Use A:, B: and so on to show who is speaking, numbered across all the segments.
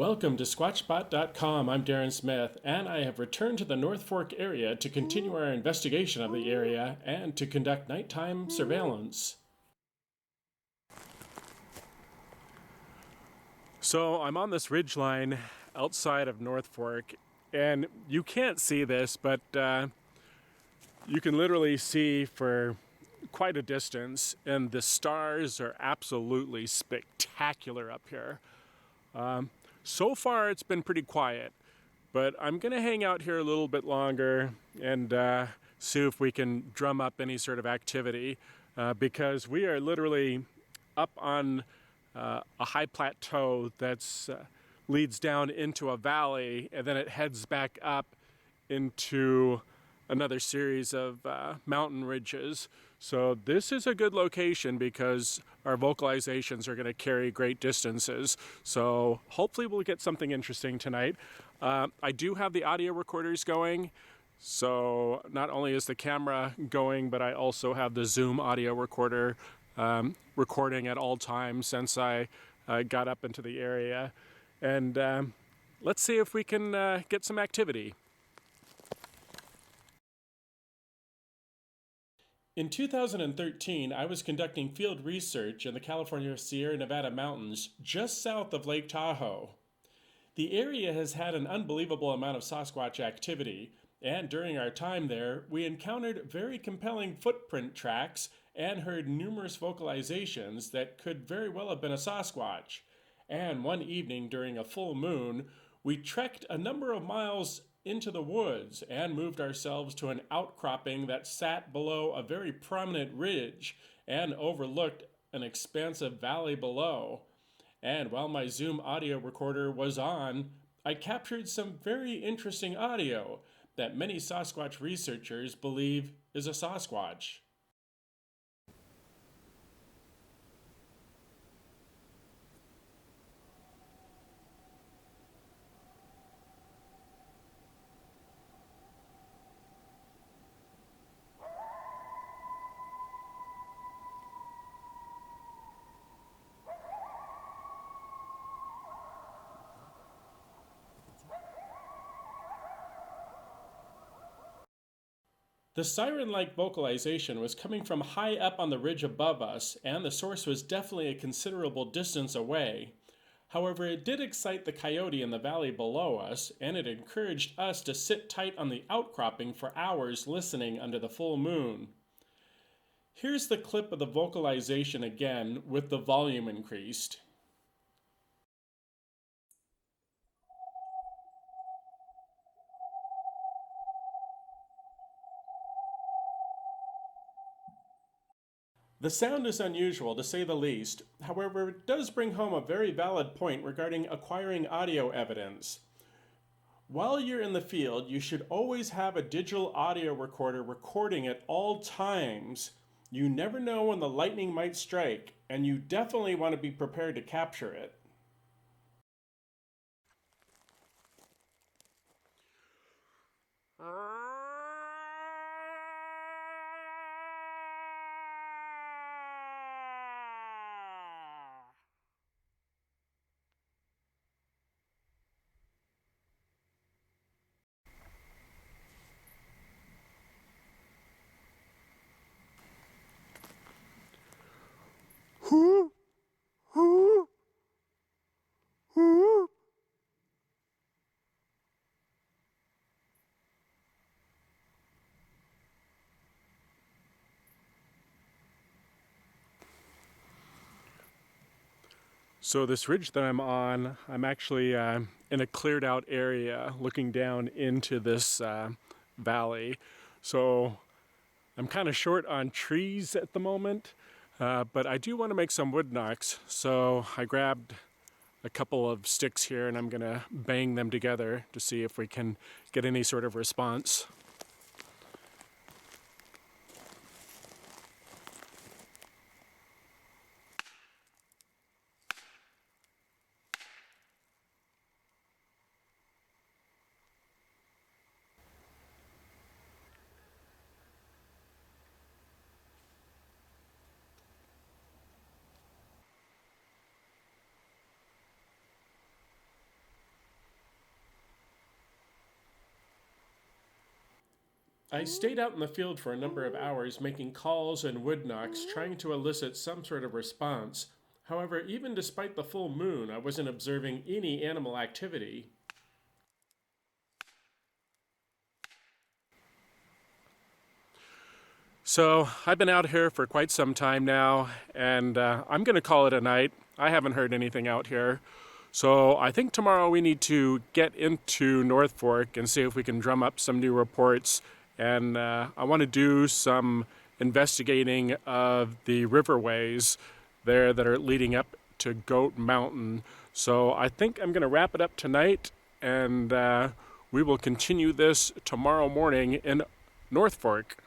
A: Welcome to Squatchspot.com. I'm Darren Smith, and I have returned to the North Fork area to continue our investigation of the area and to conduct nighttime surveillance. So I'm on this ridgeline outside of North Fork, and you can't see this, but you can literally see for quite a distance, and the stars are absolutely spectacular up here. So far it's been pretty quiet, but I'm going to hang out here a little bit longer and see if we can drum up any sort of activity, because we are literally up on a high plateau that's leads down into a valley, and then it heads back up into another series of mountain ridges. So this is a good location because our vocalizations are going to carry great distances. So hopefully we'll get something interesting tonight. I do have the audio recorders going. So not only is the camera going, but I also have the Zoom audio recorder recording at all times since I got up into the area. And let's see if we can get some activity. In 2013, I was conducting field research in the California Sierra Nevada mountains just south of Lake Tahoe. The area has had an unbelievable amount of Sasquatch activity, and during our time there, we encountered very compelling footprint tracks and heard numerous vocalizations that could very well have been a Sasquatch. And one evening during a full moon, we trekked a number of miles into the woods and moved ourselves to an outcropping that sat below a very prominent ridge and overlooked an expansive valley below. And while my Zoom audio recorder was on, I captured some very interesting audio that many Sasquatch researchers believe is a Sasquatch. The siren-like vocalization was coming from high up on the ridge above us, and the source was definitely a considerable distance away. However, it did excite the coyote in the valley below us, and it encouraged us to sit tight on the outcropping for hours listening under the full moon. Here's the clip of the vocalization again with the volume increased. The sound is unusual, to say the least. However, it does bring home a very valid point regarding acquiring audio evidence. While you're in the field, you should always have a digital audio recorder recording at all times. You never know when the lightning might strike, and you definitely want to be prepared to capture it. So this ridge that I'm on, I'm actually in a cleared out area looking down into this valley. So I'm kind of short on trees at the moment, but I do want to make some wood knocks. So I grabbed a couple of sticks here and I'm going to bang them together to see if we can get any sort of response. I stayed out in the field for a number of hours making calls and wood knocks, trying to elicit some sort of response. However, even despite the full moon, I wasn't observing any animal activity. So I've been out here for quite some time now, and I'm going to call it a night. I haven't heard anything out here. So I think tomorrow we need to get into North Fork and see if we can drum up some new reports. And I want to do some investigating of the riverways there that are leading up to Goat Mountain. So I think I'm going to wrap it up tonight, and we will continue this tomorrow morning in North Fork.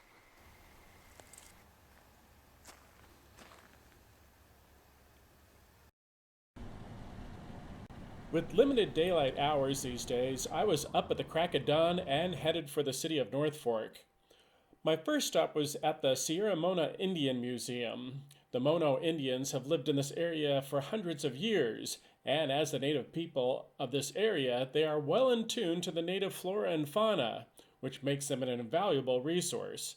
A: With limited daylight hours these days, I was up at the crack of dawn and headed for the city of North Fork. My first stop was at the Sierra Mona Indian Museum. The Mono Indians have lived in this area for hundreds of years, and as the native people of this area, they are well in tune to the native flora and fauna, which makes them an invaluable resource.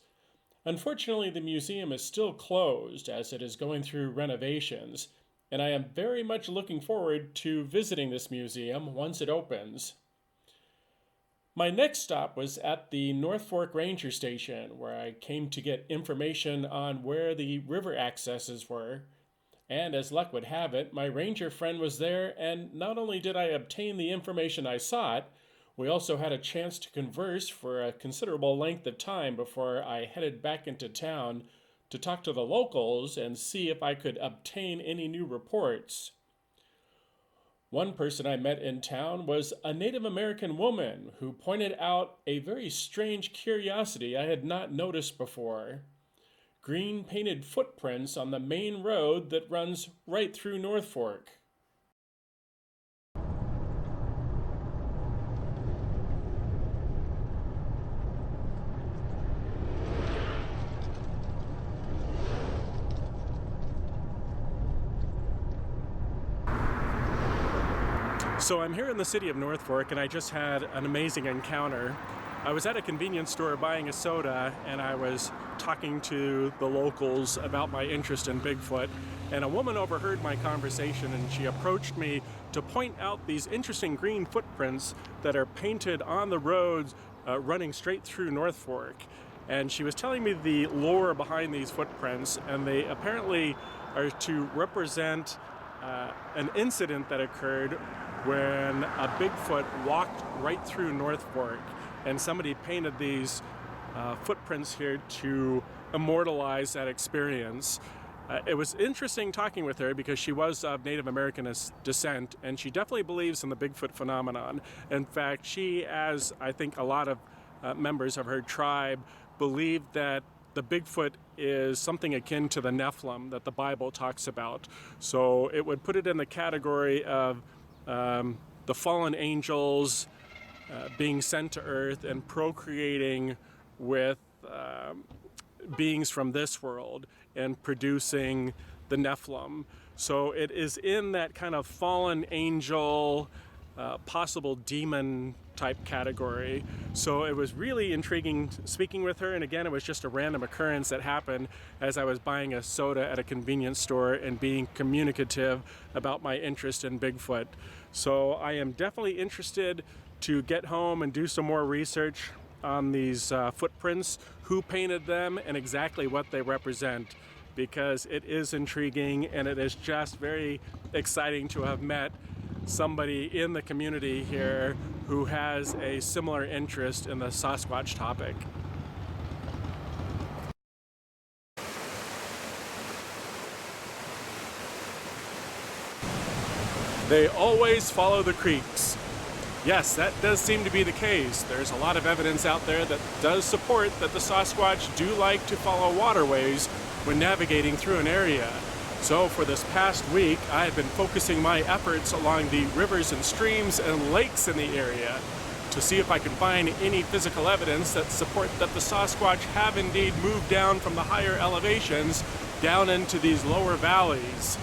A: Unfortunately, the museum is still closed as it is going through renovations, and I am very much looking forward to visiting this museum once it opens. My next stop was at the North Fork Ranger Station, where I came to get information on where the river accesses were. And as luck would have it, my ranger friend was there, and not only did I obtain the information I sought, we also had a chance to converse for a considerable length of time before I headed back into town to talk to the locals and see if I could obtain any new reports. One person I met in town was a Native American woman who pointed out a very strange curiosity I had not noticed before. Green painted footprints on the main road that runs right through North Fork. So I'm here in the city of North Fork, and I just had an amazing encounter. I was at a convenience store buying a soda, and I was talking to the locals about my interest in Bigfoot, and a woman overheard my conversation, and she approached me to point out these interesting green footprints that are painted on the roads running straight through North Fork. And she was telling me the lore behind these footprints, and they apparently are to represent an incident that occurred when a Bigfoot walked right through North Fork, and somebody painted these footprints here to immortalize that experience. It was interesting talking with her because she was of Native American descent, and she definitely believes in the Bigfoot phenomenon. In fact, she, as I think a lot of members of her tribe, believe that the Bigfoot is something akin to the Nephilim that the Bible talks about. So it would put it in the category of the fallen angels being sent to earth and procreating with beings from this world and producing the Nephilim. So it is in that kind of fallen angel, possible demon type category. So it was really intriguing speaking with her, and again, it was just a random occurrence that happened as I was buying a soda at a convenience store and being communicative about my interest in Bigfoot. So I am definitely interested to get home and do some more research on these footprints, who painted them, and exactly what they represent, because it is intriguing, and it is just very exciting to have met somebody in the community here who has a similar interest in the Sasquatch topic. They always follow the creeks. Yes, that does seem to be the case. There's a lot of evidence out there that does support that the Sasquatch do like to follow waterways when navigating through an area. So for this past week, I have been focusing my efforts along the rivers and streams and lakes in the area to see if I can find any physical evidence that support that the Sasquatch have indeed moved down from the higher elevations down into these lower valleys.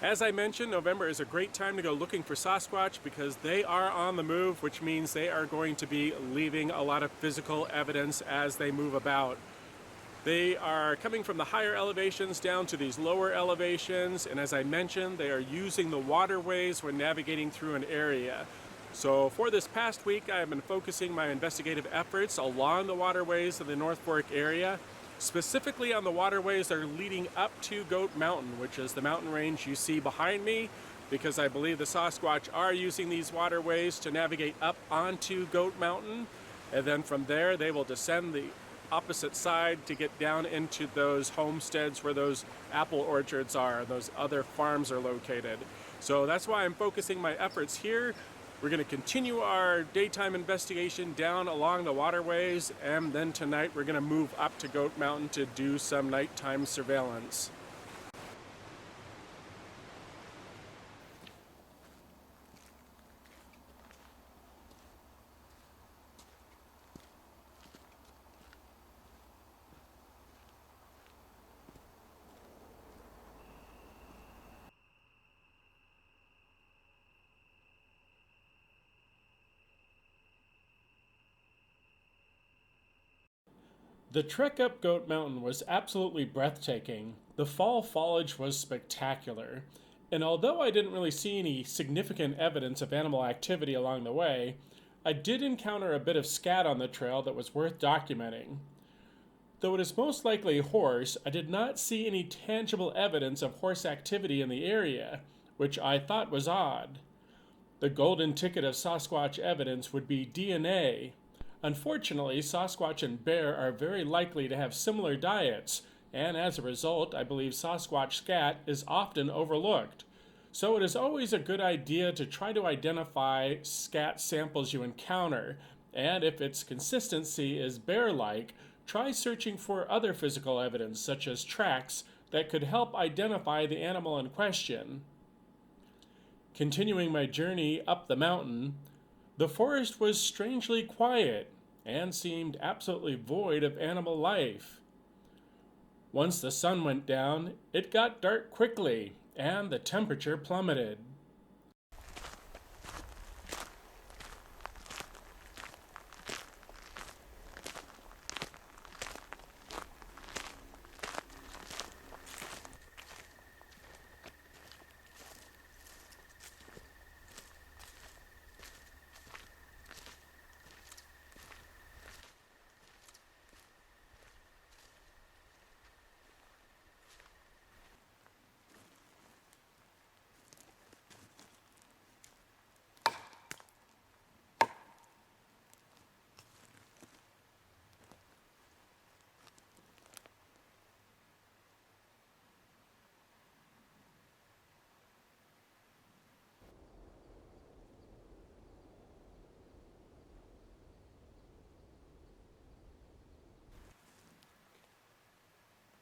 A: As I mentioned, November is a great time to go looking for Sasquatch because they are on the move, which means they are going to be leaving a lot of physical evidence as they move about. They are coming from the higher elevations down to these lower elevations, and as I mentioned, they are using the waterways when navigating through an area. So for this past week, I have been focusing my investigative efforts along the waterways of the North Fork area, specifically on the waterways that are leading up to Goat Mountain, which is the mountain range you see behind me, because I believe the Sasquatch are using these waterways to navigate up onto Goat Mountain, and then from there they will descend the opposite side to get down into those homesteads where those apple orchards are, those other farms are located. So that's why I'm focusing my efforts here. We're going to continue our daytime investigation down along the waterways, and then tonight we're going to move up to Goat Mountain to do some nighttime surveillance. The trek up Goat Mountain was absolutely breathtaking. The fall foliage was spectacular, and although I didn't really see any significant evidence of animal activity along the way, I did encounter a bit of scat on the trail that was worth documenting. Though it is most likely horse, I did not see any tangible evidence of horse activity in the area, which I thought was odd. The golden ticket of Sasquatch evidence would be DNA. Unfortunately, Sasquatch and bear are very likely to have similar diets, and as a result, I believe Sasquatch scat is often overlooked. So it is always a good idea to try to identify scat samples you encounter, and if its consistency is bear-like, try searching for other physical evidence such as tracks that could help identify the animal in question. Continuing my journey up the mountain, the forest was strangely quiet and seemed absolutely void of animal life. Once the sun went down, it got dark quickly and the temperature plummeted.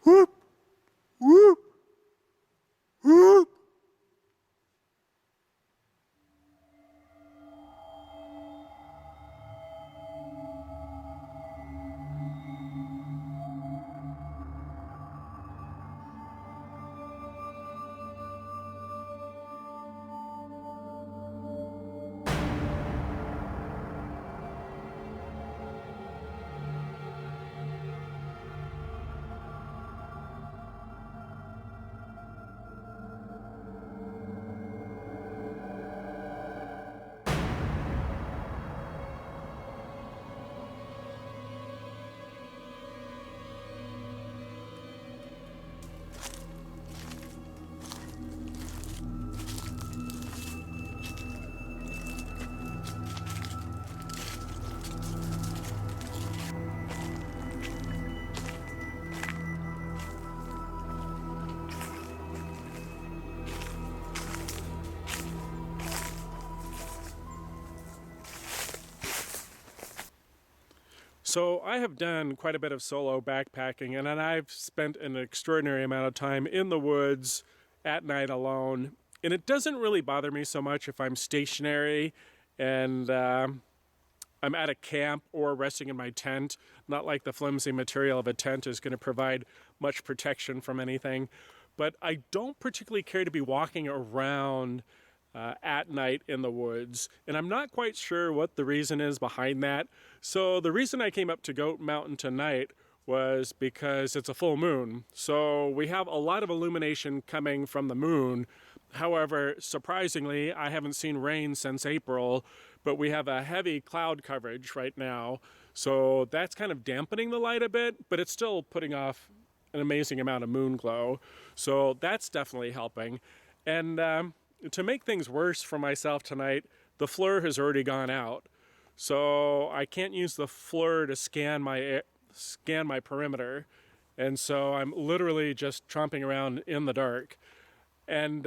A: Whoop! Whoop! Whoop! So I have done quite a bit of solo backpacking, and I've spent an extraordinary amount of time in the woods at night alone. And it doesn't really bother me so much if I'm stationary and I'm at a camp or resting in my tent. Not like the flimsy material of a tent is going to provide much protection from anything. But I don't particularly care to be walking around at night in the woods, and I'm not quite sure what the reason is behind that. So the reason I came up to Goat Mountain tonight was because it's a full moon, so we have a lot of illumination coming from the moon. However, surprisingly, I haven't seen rain since April, but we have a heavy cloud coverage right now, so that's kind of dampening the light a bit, but it's still putting off an amazing amount of moon glow, so that's definitely helping. And to make things worse for myself tonight, the FLIR has already gone out. So I can't use the FLIR to scan my perimeter. And so I'm literally just tromping around in the dark. And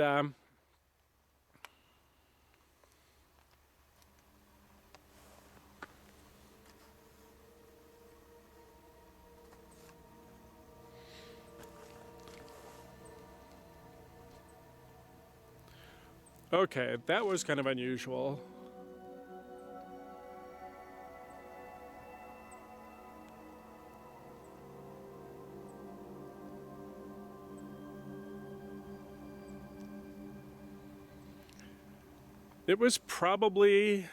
A: okay, that was kind of unusual. It was probably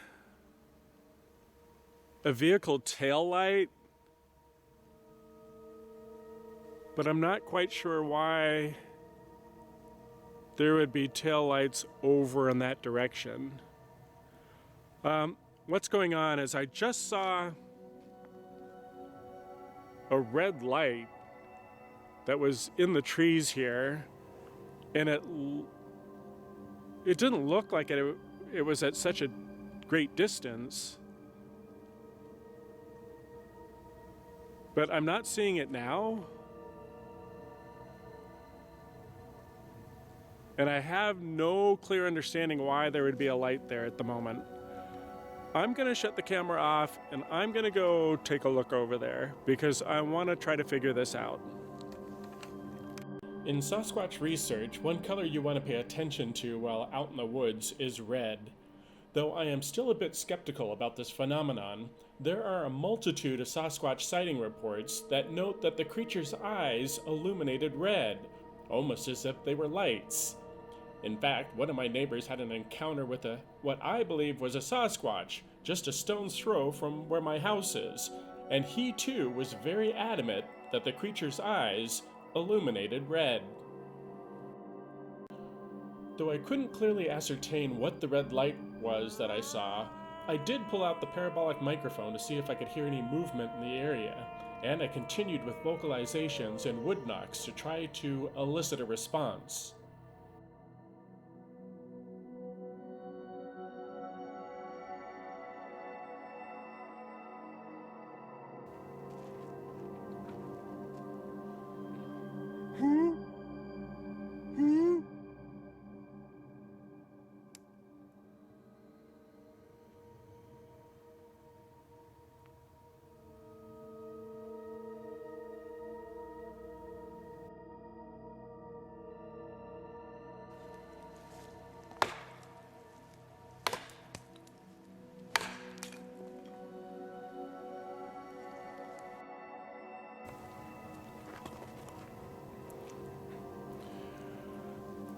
A: a vehicle tail light, but I'm not quite sure why there would be tail lights over in that direction. What's going on is I just saw a red light that was in the trees here, and it didn't look like it was at such a great distance. But I'm not seeing it now. And I have no clear understanding why there would be a light there at the moment. I'm gonna shut the camera off and I'm gonna go take a look over there because I wanna try to figure this out. In Sasquatch research, one color you want to pay attention to while out in the woods is red. Though I am still a bit skeptical about this phenomenon, there are a multitude of Sasquatch sighting reports that note that the creature's eyes illuminated red, almost as if they were lights. In fact, one of my neighbors had an encounter with what I believe was a Sasquatch, just a stone's throw from where my house is, and he too was very adamant that the creature's eyes illuminated red. Though I couldn't clearly ascertain what the red light was that I saw, I did pull out the parabolic microphone to see if I could hear any movement in the area, and I continued with vocalizations and wood knocks to try to elicit a response.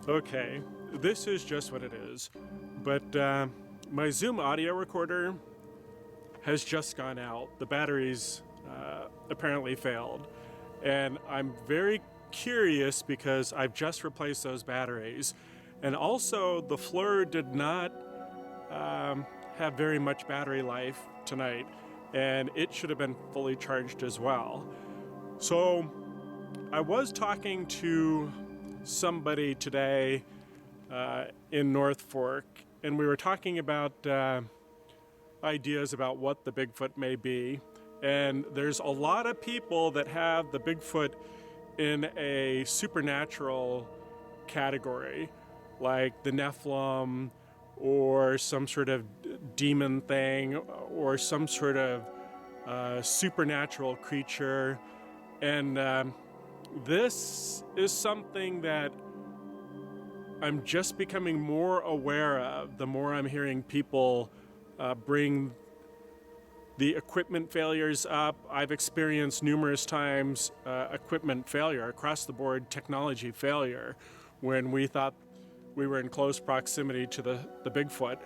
A: Okay, this is just what it is, but my Zoom audio recorder has just gone out. The batteries apparently failed, and I'm very curious because I've just replaced those batteries, and also the FLIR did not have very much battery life tonight, and it should have been fully charged as well. So I was talking to somebody today in North Fork, and we were talking about ideas about what the Bigfoot may be. And there's a lot of people that have the Bigfoot in a supernatural category, like the Nephilim, or some sort of demon thing, or some sort of supernatural creature. And this is something that I'm just becoming more aware of the more I'm hearing people bring the equipment failures up. I've experienced numerous times equipment failure, across the board technology failure, when we thought we were in close proximity to the Bigfoot.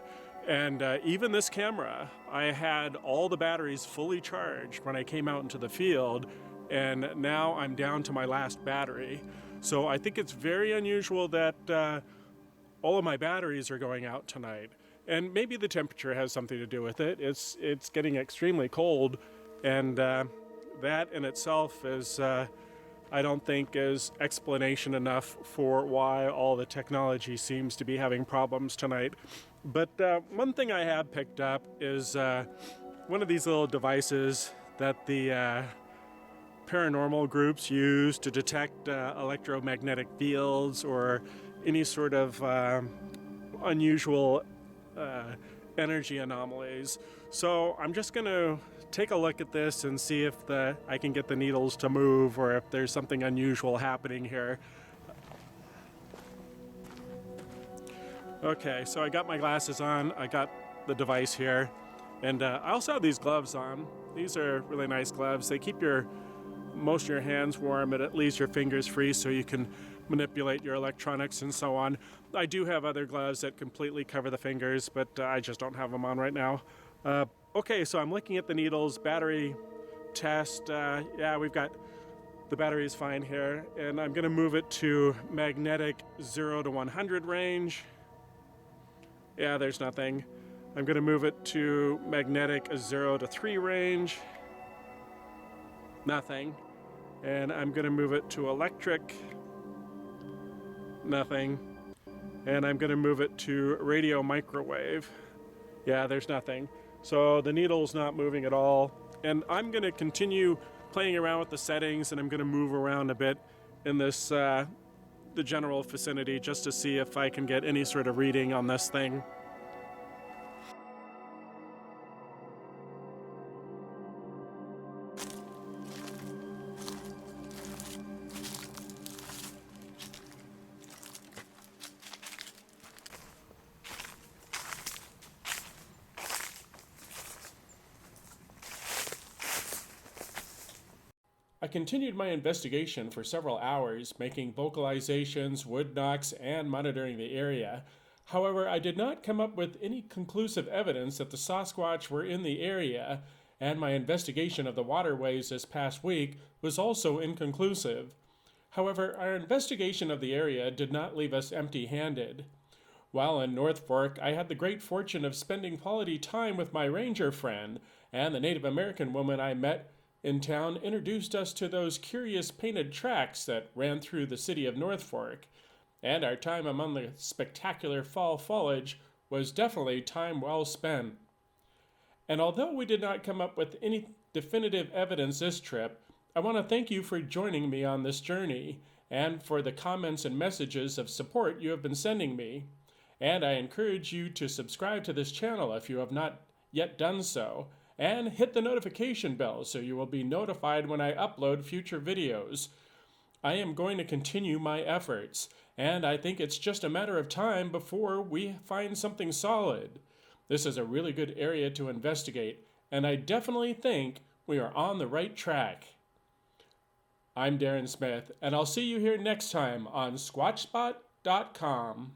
A: And even this camera, I had all the batteries fully charged when I came out into the field, and now I'm down to my last battery. So I think it's very unusual that all of my batteries are going out tonight. And maybe the temperature has something to do with it. It's getting extremely cold, and that in itself is, I don't think, is explanation enough for why all the technology seems to be having problems tonight. But one thing I have picked up is one of these little devices that the paranormal groups use to detect electromagnetic fields or any sort of unusual energy anomalies. So I'm just going to take a look at this and see if I can get the needles to move, or if there's something unusual happening here. Okay, so I got my glasses on, I got the device here, and I also have these gloves on. These are really nice gloves. They keep most of your hands warm, and it leaves your fingers free so you can manipulate your electronics and so on. I do have other gloves that completely cover the fingers, but I just don't have them on right now. Okay, so I'm looking at the needles, battery test. Yeah, we've got the battery is fine here, and I'm gonna move it to magnetic 0 to 100 range. Yeah, there's nothing. I'm gonna move it to magnetic 0 to 3 range. Nothing. And I'm gonna move it to electric. Nothing. And I'm gonna move it to radio microwave. Yeah, there's nothing. So the needle's not moving at all. And I'm gonna continue playing around with the settings, and I'm gonna move around a bit in this, the general vicinity, just to see if I can get any sort of reading on this thing. I continued my investigation for several hours, making vocalizations, wood knocks, and monitoring the area. However, I did not come up with any conclusive evidence that the Sasquatch were in the area, and my investigation of the waterways this past week was also inconclusive. However, our investigation of the area did not leave us empty-handed. While in North Fork, I had the great fortune of spending quality time with my ranger friend, and the Native American woman I met in town introduced us to those curious painted tracks that ran through the city of North Fork, and our time among the spectacular fall foliage was definitely time well spent. And although we did not come up with any definitive evidence this trip, I want to thank you for joining me on this journey, and for the comments and messages of support you have been sending me. And I encourage you to subscribe to this channel if you have not yet done so, and hit the notification bell so you will be notified when I upload future videos. I am going to continue my efforts, and I think it's just a matter of time before we find something solid. This is a really good area to investigate, and I definitely think we are on the right track. I'm Darren Smith, and I'll see you here next time on Squatchspot.com.